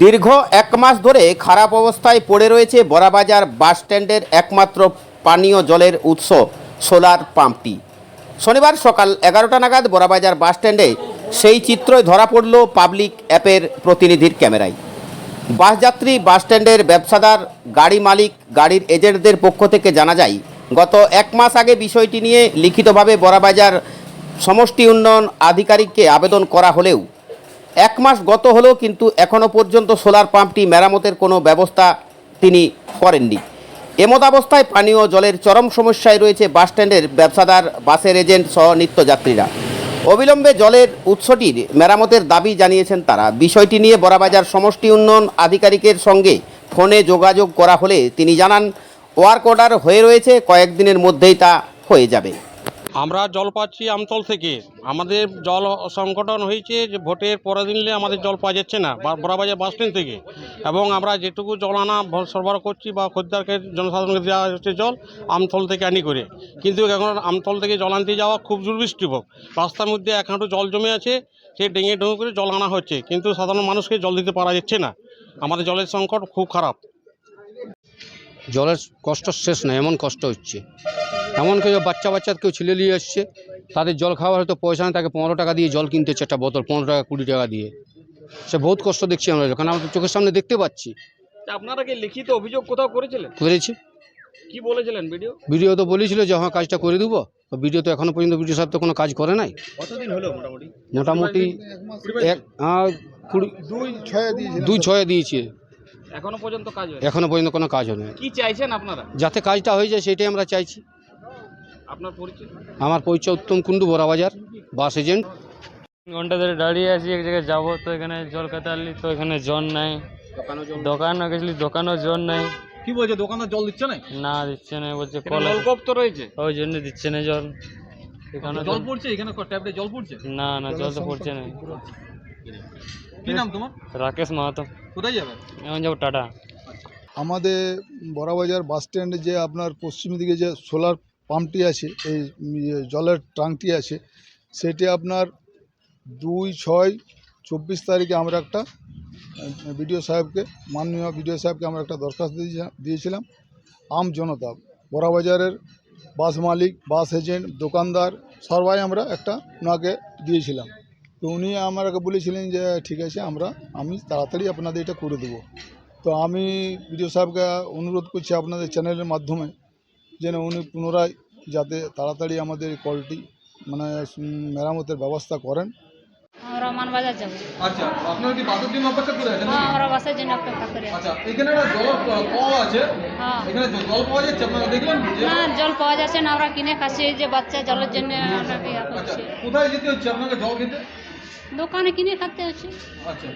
দীর্ঘ এক মাস ধরে খারাপ অবস্থায় পড়ে রয়েছে বড়াবাজার বাস স্ট্যান্ডের একমাত্র পানীয় জলের উৎস সোলার পাম্পটি। শনিবার সকাল 11টা নাগাদ বড়াবাজার বাস স্ট্যান্ডে সেই চিত্রই ধরা পড়ল পাবলিক অ্যাপের প্রতিনিধির ক্যামেরায়। বাসযাত্রী, বাস স্ট্যান্ডের ব্যবসাদার, গাড়ি মালিক, গাড়ির এজেন্টদের পক্ষ থেকে জানা যায়, গত এক মাস আগে বিষয়টি নিয়ে লিখিতভাবে বড়াবাজার সমষ্টি উন্নয়ন আধিকারিককে আবেদন করা হলেও এক মাস গত হলেও কিন্তু এখনও পর্যন্ত সোলার পাম্পটি মেরামতের কোনো ব্যবস্থা তিনি করেননি। এমতাবস্থায় পানীয় জলের চরম সমস্যায় রয়েছে বাস স্ট্যান্ডের ব্যবসাদার, বাসের এজেন্ট সহ নিত্যযাত্রীরা। অবিলম্বে জলের উৎসটির মেরামতের দাবি জানিয়েছেন তারা। বিষয়টি নিয়ে বড়াবাজার সমষ্টি উন্নয়ন আধিকারিকের সঙ্গে ফোনে যোগাযোগ করা হলে তিনি জানান, ওয়ার্ক অর্ডার হয়ে রয়েছে, কয়েকদিনের মধ্যেই তা হয়ে যাবে। আমরা জল পাচ্ছি আমতল থেকে। আমাদের জল সংকটন হয়েছে যে ভোটের পরের দিনলে আমাদের জল পাওয়া যাচ্ছে না বড়াবাজার বাস স্ট্যান্ড থেকে, এবং আমরা যেটুকু জল আনা সরবরাহ করছি বা খদ্দেরকে জনসাধারণকে দেওয়া হচ্ছে জল আমতল থেকে আনি করে, কিন্তু এখন আমতল থেকে জল আনতে যাওয়া খুব দুর্বৃষ্টিভোগ। রাস্তার মধ্যে এক হাঁটু জল জমে আছে, সে ডেঙে ডুঙে করে জল আনা হচ্ছে, কিন্তু সাধারণ মানুষকে জল দিতে পারা যাচ্ছে না। আমাদের জলের সংকট খুব খারাপ। জলের কষ্ট শেষ নাই, এমন কষ্ট হচ্ছে। এমনকি বাচ্চা কেউ ছেলে নিয়ে আসছে, তাদের জল খাওয়ার হয়তো পয়সা নেই, তাকে 15 টাকা দিয়ে জল কিনতে হচ্ছে, একটা বোতল 15 টাকা 20 টাকা দিয়ে। সে বহুত কষ্ট দেখছি আমরা, কারণ আমরা চোখের সামনে দেখতে পাচ্ছি। আপনারা কি লিখিত অভিযোগ কোথাও করেছিলেন? করেছি। কি বলেছিলেন? ভিডিও তো বলেছিল যে হ্যাঁ কাজটা করে দেবো, তো ভিডিও তো এখনো পর্যন্ত ভিডিও সাহেব তো কোনো কাজ করে নাই। কতদিন হলো মোটামুটি? মোটামুটি 2-6 দিয়েছে, এখনো পর্যন্ত কাজ হয়নি। এখনো পর্যন্ত কোনো কাজ হয় না। কি চাইছেন আপনারা? যাতে কাজটা হয়ে যায় সেটাই আমরা চাইছি। আপনার পরিচয়? আমার পরিচয় উত্তম কুণ্ডু, বড়াবাজার বাস এজেন্ট। ঘন্টা ধরে দাঁড়িয়ে আছি, এক জায়গায় যাবো তো এখানে জল কাটালি, তো এখানে জল নাই। দোকানও গেছিলি, দোকানও জল নাই। কি বলছে, দোকানদার জল দিচ্ছে না? না দিচ্ছে না, বলছে নলকূপ তো রয়েছে, ওই জন্য দিচ্ছে না জল। এখানে জল পড়ছে, এখানে ট্যাপে জল পড়ছে? না না, জল তো পড়ছে না। কি নাম তোমার? রাকেশ মাহাতো। কোথায় যাবে? এখন যাবো টাটা। আমাদের বড়াবাজার বাস স্ট্যান্ডে যে আপনার পশ্চিম দিকে যে সোলার পাম্পটি আছে, এই জলের ট্যাঙ্কটি আছে, সেটি আপনার 2/6/24 তারিখে আমরা একটা বিডিও সাহেবকে, মাননীয় বিডিও সাহেবকে আমরা একটা দরখাস্ত দিয়েছিলাম। আম জনতা, বড়াবাজারের বাস মালিক, বাস এজেন্ট, দোকানদার সবাই আমরা একটা ওনাকে দিয়েছিলাম। তো উনি আমাকে বলেছিলেন যে ঠিক আছে, আমি তাড়াতাড়ি আপনাদের এটা করে দেবো। তো আমি বিডিও সাহেবকে অনুরোধ করছি আপনাদের চ্যানেলের মাধ্যমে, যেন উনি পুনরায় যাতে তাড়াতাড়ি আমাদের কলটি মেরামতের ব্যবস্থা করেন। আমরা মানবাজার যাবো। আচ্ছা, আপনারা কি বাসের জন্য অপেক্ষা করে আছেন? হ্যাঁ, আমরা বাসের জন্য অপেক্ষা করে আছি। আচ্ছা, এখানে একটা জল পাওয়া আছে। হ্যাঁ, এখানে জল পাওয়া যাচ্ছে, আপনারা দেখলেন? না জল পাওয়া যাচ্ছে না, আমরা কিনে খাচ্ছি, যে বাচ্চা জলের জন্য আমরা ইয়া আচ্ছা, করছি। কোথায় যেতে হচ্ছে আপনাকে জল খেতে? দোকানে কিনে খাতে হচ্ছে। আচ্ছা।